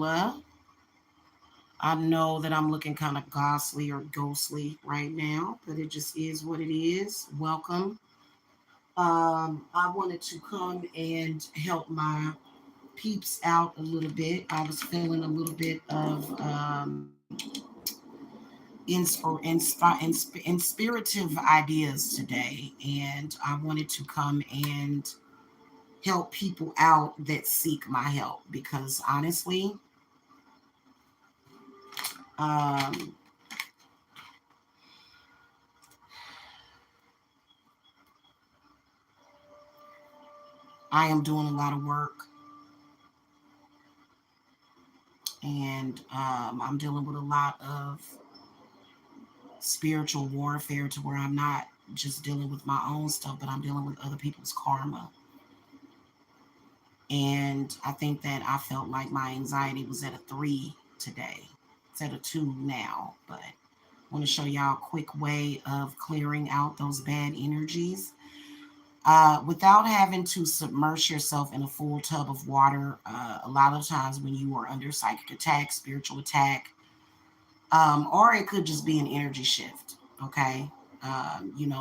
I know that I'm looking kind of ghostly or ghostly right now, but it just is what it is. Welcome. I wanted to come and help my peeps out a little bit. I was feeling a little bit of inspirative ideas today, and I wanted to come and help people out that seek my help because honestly, um, I am doing a lot of work, and I'm dealing with a lot of spiritual warfare to where I'm not just dealing with my own stuff, but I'm dealing with other people's karma. And I think that I felt like my anxiety was at a 3 today. It's at a 2 now, but I want to show y'all a quick way of clearing out those bad energies without having to submerge yourself in a full tub of water. A lot of times when you are under psychic attack, spiritual attack, or it could just be an energy shift. Okay.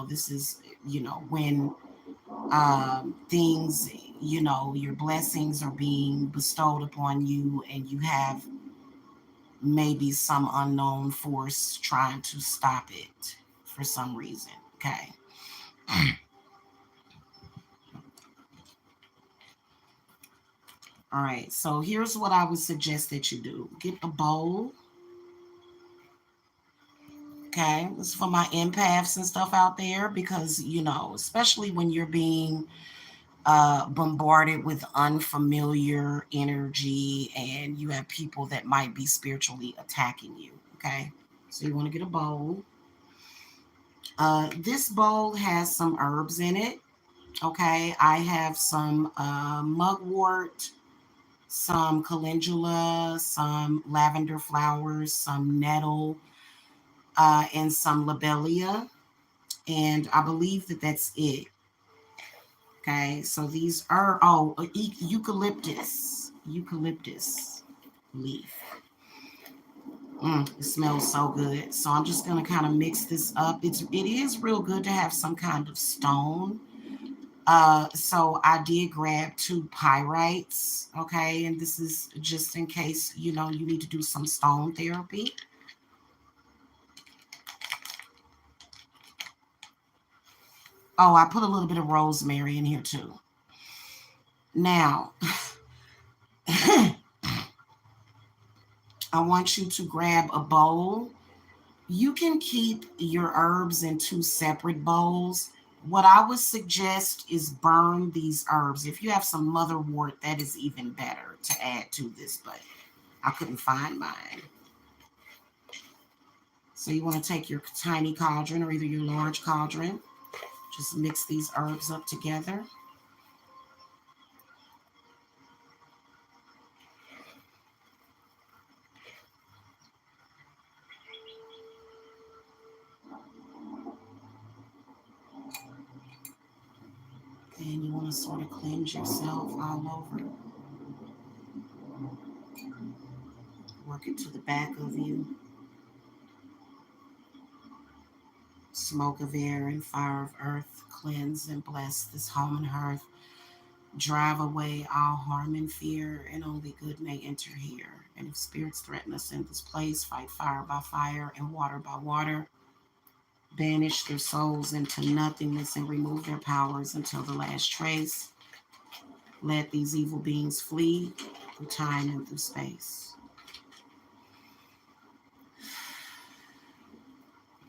This is, when things, your blessings are being bestowed upon you and you have maybe some unknown force trying to stop it for some reason. Okay. All right. So here's what I would suggest that you do: get a bowl. Okay. This is for my empaths and stuff out there because, especially when you're being bombarded with unfamiliar energy and you have people that might be spiritually attacking you. Okay. So you want to get a bowl. This bowl has some herbs in it. Okay. I have some mugwort, some calendula, some lavender flowers, some nettle, and some lobelia. And I believe that that's it. Okay, so these are, eucalyptus leaf. It smells so good. So I'm just gonna kind of mix this up. It is real good to have some kind of stone. So I did grab 2 pyrites. Okay, and this is just in case you need to do some stone therapy. Oh, I put a little bit of rosemary in here too. Now, I want you to grab a bowl. You can keep your herbs in 2 separate bowls. What I would suggest is burn these herbs. If you have some motherwort, that is even better to add to this, but I couldn't find mine. So you want to take your tiny cauldron or either your large cauldron, just mix these herbs up together. And you want to sort of cleanse yourself all over. Work it to the back of you. Smoke of air and fire of earth, cleanse and bless this home and hearth. Drive away all harm and fear, and only good may enter here. And if spirits threaten us in this place, fight fire by fire and water by water. Banish their souls into nothingness and remove their powers until the last trace. Let these evil beings flee through time and through space.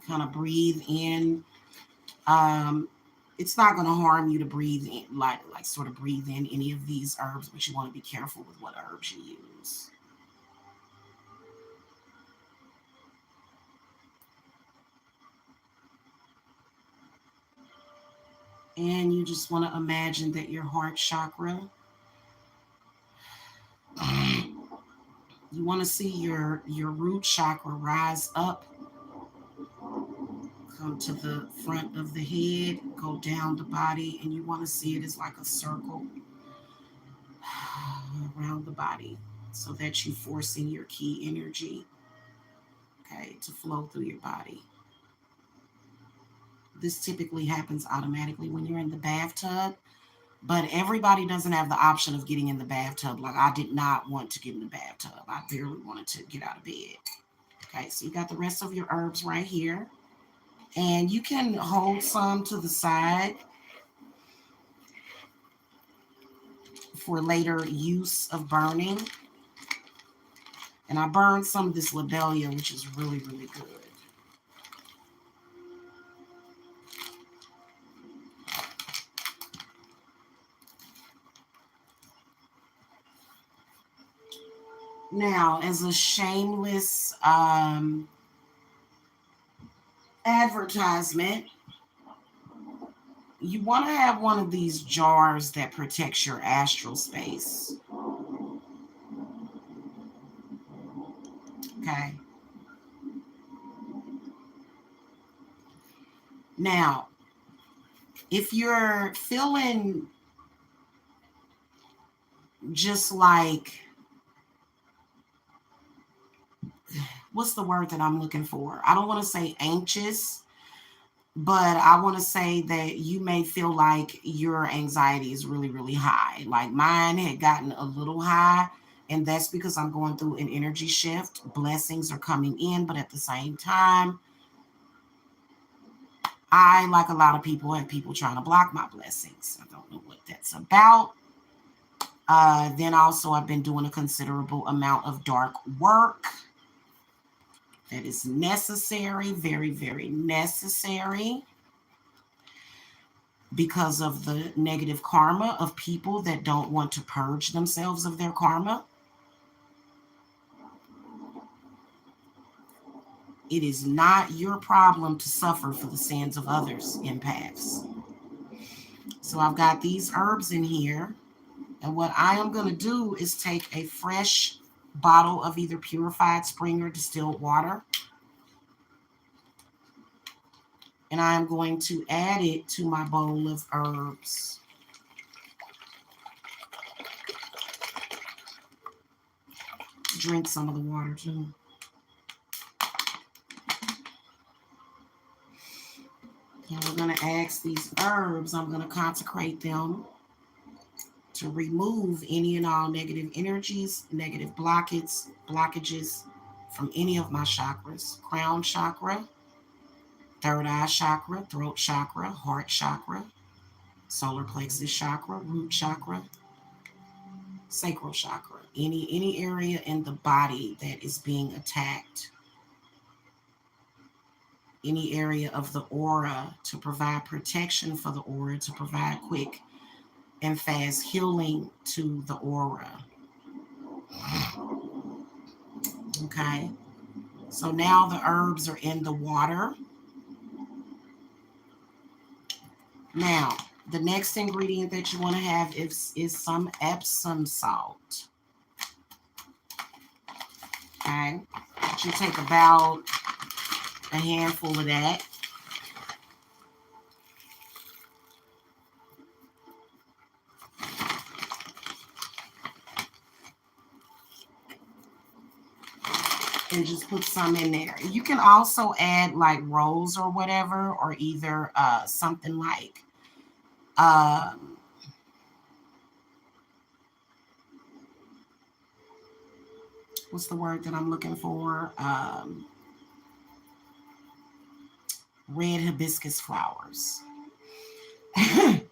Kind of breathe in. Um, it's not going to harm you to breathe in, like sort of breathe in any of these herbs, but you want to be careful with what herbs you use. And you just want to imagine that your heart chakra, you want to see your root chakra rise up, come to the front of the head, go down the body, and you want to see it as like a circle around the body. so that you're forcing your key energy, okay, to flow through your body. This typically happens automatically when you're in the bathtub, but everybody doesn't have the option of getting in the bathtub. Like, I did not want to get in the bathtub. I barely wanted to get out of bed. Okay, so you got the rest of your herbs right here. And you can hold some to the side for later use of burning. And I burned some of this lobelia, which is really, really good. Now, as a shameless advertisement, you want to have one of these jars that protects your astral space. Okay. Now, if you're feeling just like, what's the word that I'm looking for? I don't want to say anxious, but I want to say that you may feel like your anxiety is really, really high. Like mine had gotten a little high, and that's because I'm going through an energy shift. Blessings are coming in, but at the same time, I, like a lot of people, have people trying to block my blessings. I don't know what that's about. Then also, I've been doing a considerable amount of dark work that is necessary, very, very necessary, because of the negative karma of people that don't want to purge themselves of their karma. It is not your problem to suffer for the sins of others, empaths. So I've got these herbs in here. And what I am going to do is take a fresh bottle of either purified spring or distilled water. And I am going to add it to my bowl of herbs. Drink some of the water too. And we're going to ask these herbs, I'm going to consecrate them to remove any and all negative energies, negative blockages from any of my chakras. Crown chakra, third eye chakra, throat chakra, heart chakra, solar plexus chakra, root chakra, sacral chakra. Any area in the body that is being attacked. Any area of the aura, to provide protection for the aura, to provide quick and fast healing to the aura. Okay, so now the herbs are in the water. Now, the next ingredient that you want to have is some Epsom salt. Okay, you take about a handful of that. And just put some in there. You can also add like rose or whatever, or either something like what's the word that I'm looking for? Red hibiscus flowers. You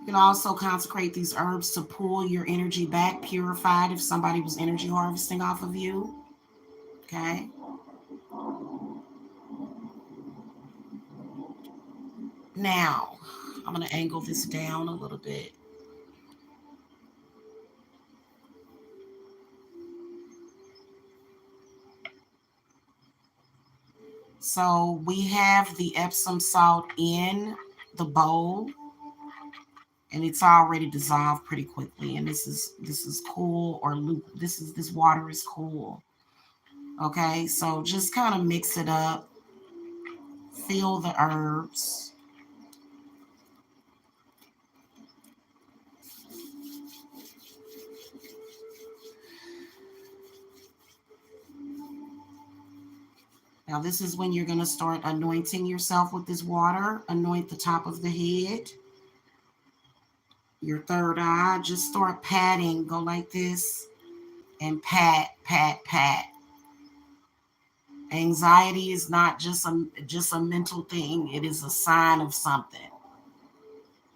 can also consecrate these herbs to pull your energy back, purified, if somebody was energy harvesting off of you. Okay. Now, I'm going to angle this down a little bit. So we have the Epsom salt in the bowl, and it's already dissolved pretty quickly. And this is cool, or this water is cool. Okay, so just kind of mix it up. Fill the herbs. Now, this is when you're going to start anointing yourself with this water. Anoint the top of the head, your third eye. Just start patting. Go like this and pat, pat, pat. Anxiety is not just a mental thing. It is a sign of something.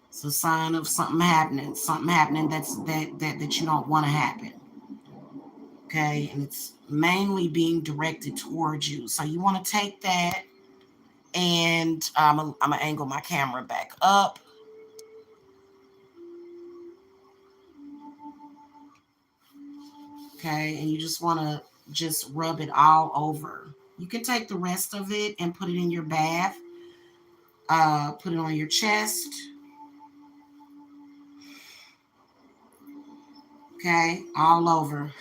It's a sign of something happening that you don't want to happen. Okay, and it's mainly being directed towards you. So you want to take that, and I'm gonna angle my camera back up. Okay, and you just want to just rub it all over. You can take the rest of it and put it in your bath. Put it on your chest. Okay, all over.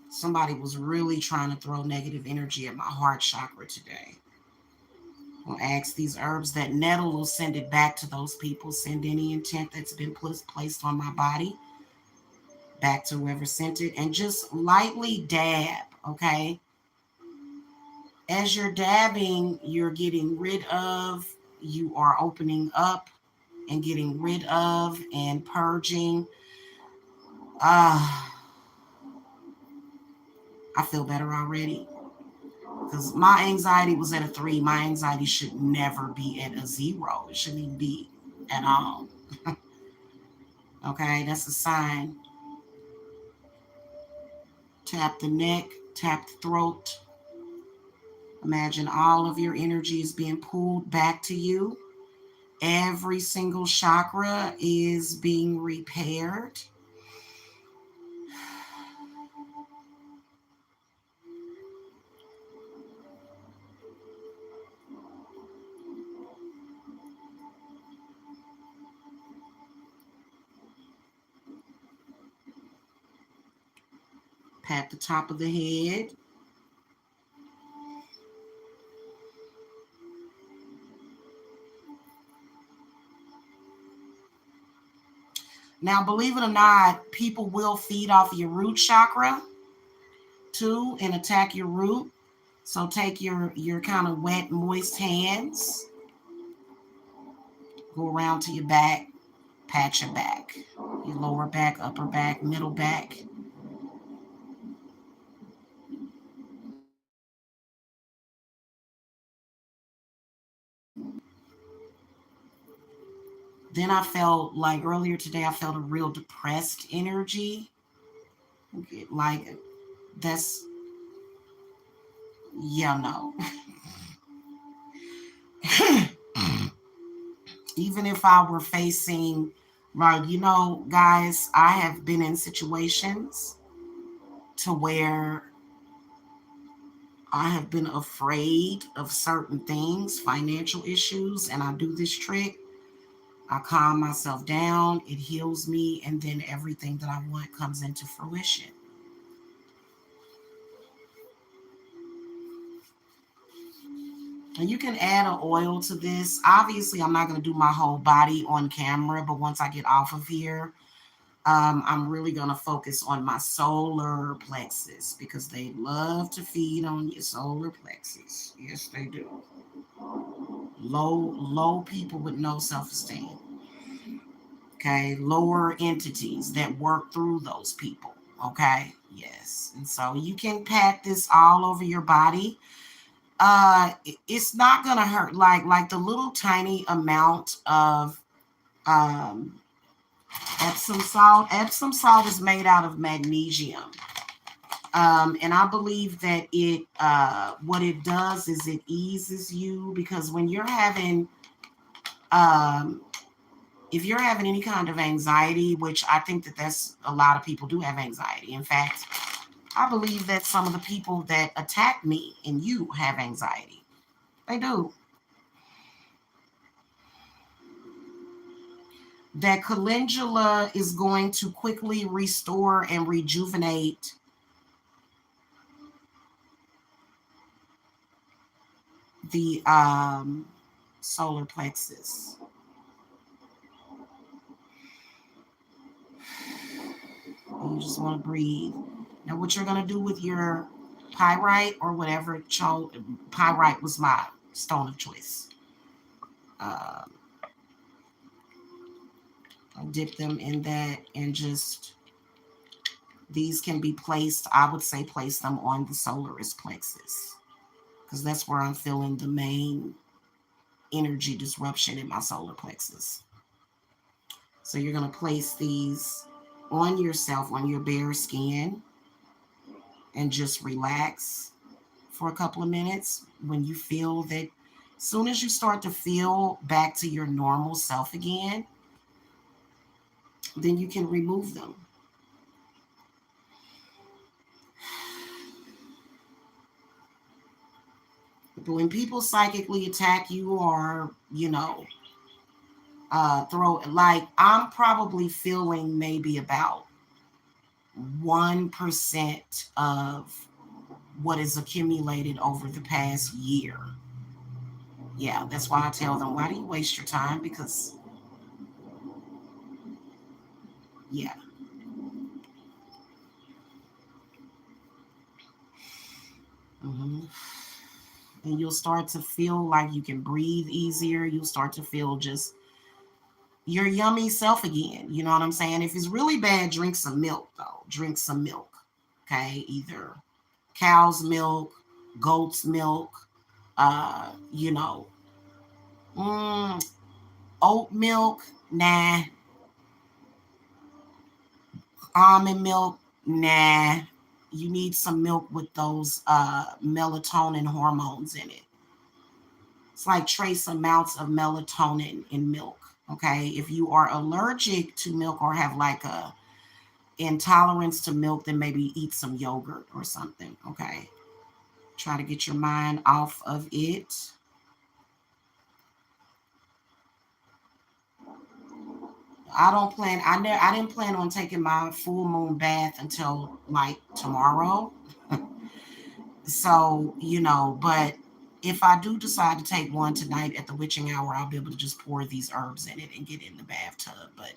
Somebody was really trying to throw negative energy at my heart chakra today. I'll ask these herbs that nettle will send it back to those people. Send any intent that's been placed on my body back to whoever sent it, and just lightly dab. Okay, as you're dabbing, you're getting rid of, you are opening up and getting rid of and purging. uh I feel better already, because my anxiety was at a 3. My anxiety should never be at a 0. It shouldn't even be at all. Okay, that's a sign. Tap the neck, tap the throat. Imagine all of your energy is being pulled back to you. Every single chakra is being repaired. Pat the top of the head. Now, believe it or not, people will feed off your root chakra too and attack your root. So take your kind of wet, moist hands, go around to your back, pat your back, your lower back, upper back, middle back. Then I felt like earlier today, I felt a real depressed energy. Like that's, yeah, no. Even if I were facing, like, guys, I have been in situations to where I have been afraid of certain things, financial issues, and I do this trick. I calm myself down, it heals me, and then everything that I want comes into fruition. And you can add an oil to this. Obviously, I'm not going to do my whole body on camera, but once I get off of here, I'm really going to focus on my solar plexus, because they love to feed on your solar plexus. Yes, they do. Low people with no self-esteem. Okay, lower entities that work through those people. Okay, yes. And so you can pat this all over your body. It's not gonna hurt. Like the little tiny amount of um Epsom salt. Epsom salt is made out of magnesium. And I believe that what it does is it eases you, because when you're having um if you're having any kind of anxiety, which I think that that's a lot of people do have anxiety. In fact, I believe that some of the people that attack me and you have anxiety. They do. That calendula is going to quickly restore and rejuvenate the solar plexus. You just want to breathe. Now, what you're going to do with your pyrite or whatever. Pyrite was my stone of choice. Uh, I dip them in that and just, these can be placed, I would say place them on the solar plexus because that's where I'm feeling the main energy disruption in my solar plexus. So you're going to place these on yourself, on your bare skin, and just relax for a couple of minutes. When you feel that, as soon as you start to feel back to your normal self again, then you can remove them. But when people psychically attack you or, throw, like, I'm probably feeling maybe about 1% of what is accumulated over the past year. Yeah, that's why I tell them, why do you waste your time? Because, yeah. hmm And you'll start to feel like you can breathe easier. You'll start to feel just your yummy self again. You know what I'm saying? If it's really bad, drink some milk, though. Drink some milk. Okay? Either cow's milk, goat's milk, uh, you know, mm, oat milk, nah. Almond milk, nah. You need some milk with those melatonin hormones in it. It's like trace amounts of melatonin in milk. Okay. If you are allergic to milk or have like a intolerance to milk, then maybe eat some yogurt or something. Okay. Try to get your mind off of it. I didn't plan on taking my full moon bath until like tomorrow. So, but if I do decide to take one tonight at the witching hour, I'll be able to just pour these herbs in it and get in the bathtub. But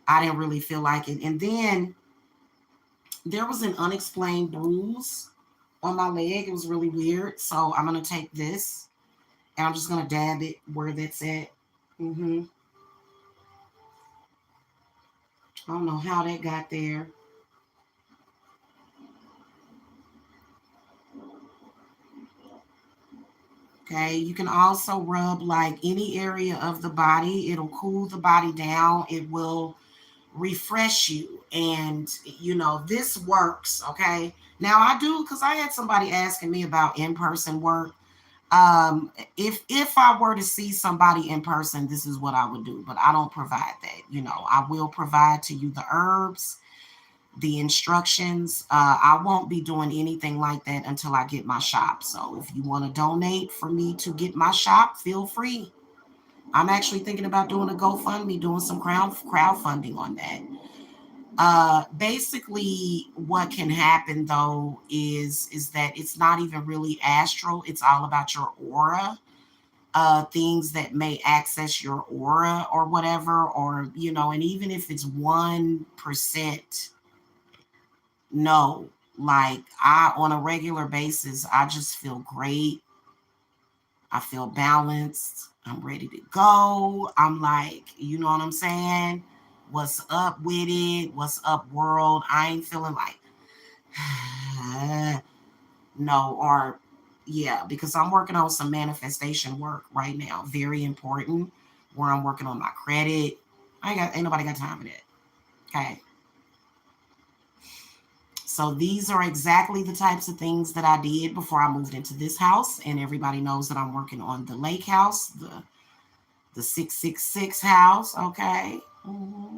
I didn't really feel like it. And then there was an unexplained bruise on my leg. It was really weird. So I'm going to take this and I'm just going to dab it where that's at. hmm I don't know how that got there. Okay. You can also rub like any area of the body, it'll cool the body down. It will refresh you. And, this works. Okay. Now I do, because I had somebody asking me about in-person work. If I were to see somebody in person, this is what I would do, but I don't provide that. I will provide to you the herbs, the instructions. I won't be doing anything like that until I get my shop. So if you want to donate for me to get my shop, feel free. I'm actually thinking about doing a GoFundMe, doing some crowdfunding on that. Basically what can happen though is that it's not even really astral. It's all about your aura, things that may access your aura or whatever, or, and even if it's 1%, no, like on a regular basis, I just feel great. I feel balanced. I'm ready to go. I'm like, you know what I'm saying? What's up with it? What's up, world? I ain't feeling like, no, or yeah, because I'm working on some manifestation work right now. Very important. Where I'm working on my credit. Ain't nobody got time for that. Okay. So these are exactly the types of things that I did before I moved into this house. And everybody knows that I'm working on the lake house, the 666 house. Okay. hmm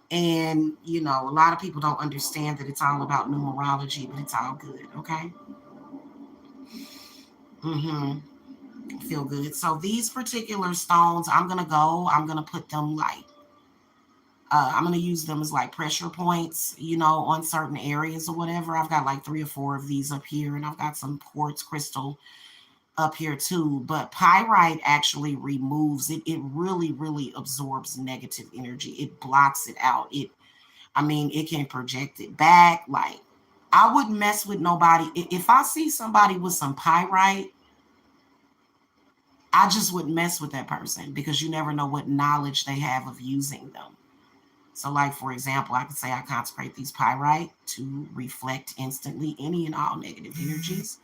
And, a lot of people don't understand that it's all about numerology, but it's all good. Okay. hmm Feel good. So these particular stones, I'm going to put them like, I'm going to use them as like pressure points, on certain areas or whatever. I've got like 3 or 4 of these up here, and I've got some quartz crystal up here too. But pyrite actually removes it. It really, really absorbs negative energy. It blocks it out. I mean, it can project it back. Like, I wouldn't mess with nobody. If I see somebody with some pyrite, I just wouldn't mess with that person because you never know what knowledge they have of using them. So, like, for example, I could say I consecrate these pyrite to reflect instantly any and all negative energies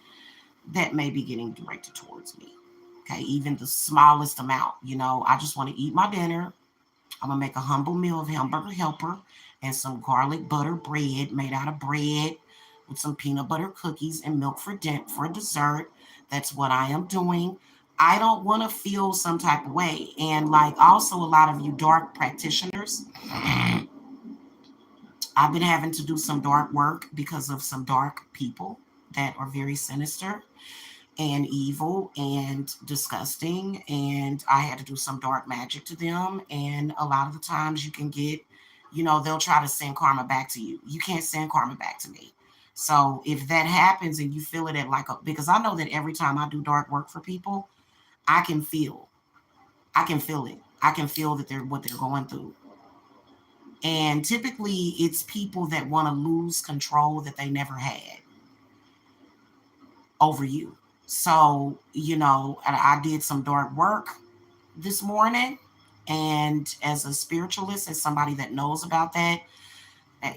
that may be getting directed towards me. Okay, even the smallest amount. I just want to eat my dinner. I'm going to make a humble meal of hamburger helper and some garlic butter bread made out of bread with some peanut butter cookies and milk for dessert. That's what I am doing. I don't want to feel some type of way. And like also a lot of you dark practitioners, I've been having to do some dark work because of some dark people that are very sinister and evil and disgusting. And I had to do some dark magic to them. And a lot of the times you can get, they'll try to send karma back to you. You can't send karma back to me. So if that happens and you feel it at because I know that every time I do dark work for people, I can feel, I can feel it. I can feel that what they're going through. And typically it's people that want to lose control that they never had over you. So, I did some dark work this morning. And as a spiritualist, as somebody that knows about that,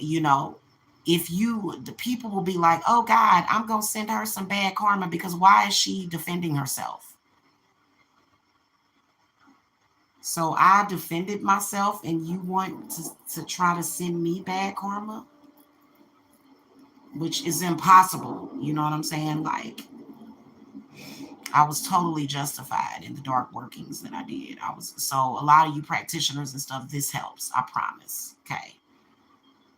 you know, the people will be like, oh God, I'm going to send her some bad karma because why is she defending herself? So I defended myself and you want to try to send me bad karma, which is impossible. You know what I'm saying? Like, I was totally justified in the dark workings that I did. So a lot of you practitioners and stuff, this helps, I promise. Okay.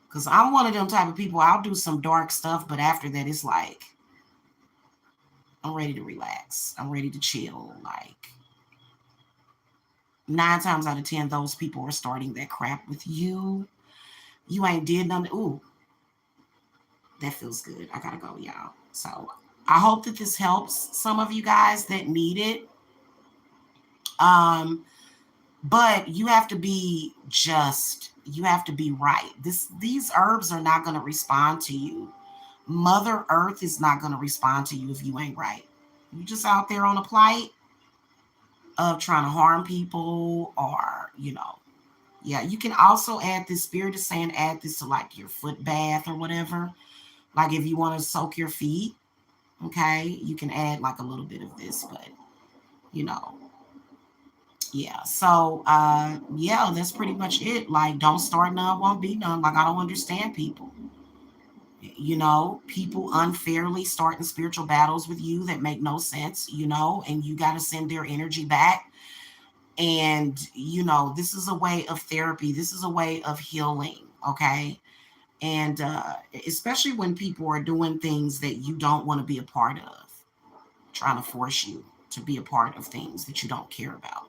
Because I'm one of them type of people, I'll do some dark stuff, but after that, it's like, I'm ready to relax. I'm ready to chill. Like, 9 times out of 10, those people are starting that crap with you. You ain't did nothing. Ooh, that feels good. I gotta go, y'all. So I hope that this helps some of you guys that need it. But you have to be you have to be right. These herbs are not going to respond to you. Mother Earth is not going to respond to you if you ain't right. You just out there on a plight of trying to harm people or, yeah, you can also add this. Spirit is saying add this to like your foot bath or whatever. Like if you want to soak your feet, okay, you can add like a little bit of this, but you know, yeah. So yeah, that's pretty much it. Like don't start none, won't be none. Like I don't understand people. People unfairly starting spiritual battles with you that make no sense, and you got to send their energy back. And, this is a way of therapy. This is a way of healing. Okay. And especially when people are doing things that you don't want to be a part of, trying to force you to be a part of things that you don't care about.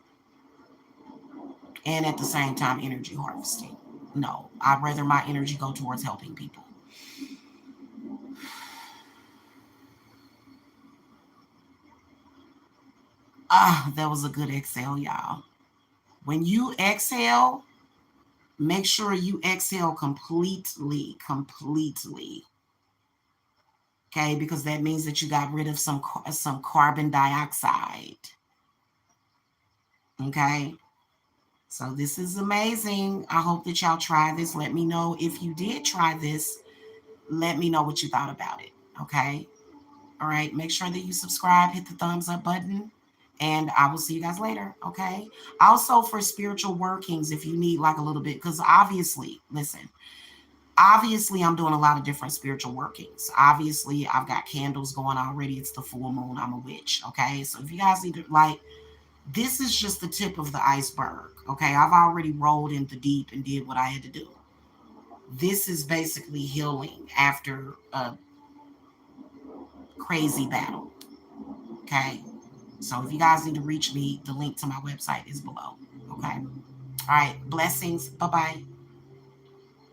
And at the same time, energy harvesting. No, I'd rather my energy go towards helping people. That was a good exhale, y'all. When you exhale, make sure you exhale completely. Okay, because that means that you got rid of some carbon dioxide. Okay, so this is amazing. I hope that y'all try this. Let me know if you did try this. Let me know what you thought about it. Okay, all right. Make sure that you subscribe, hit the thumbs up button, and I will see you guys later. Okay. Also for spiritual workings, if you need like a little bit, because obviously, listen. Obviously, I'm doing a lot of different spiritual workings. Obviously, I've got candles going already. It's the full moon. I'm a witch. Okay. So if you guys need to, like, this is just the tip of the iceberg. Okay. I've already rolled in the deep and did what I had to do. This is basically healing after a crazy battle. Okay. So if you guys need to reach me, the link to my website is below. Okay. All right. Blessings. Bye bye.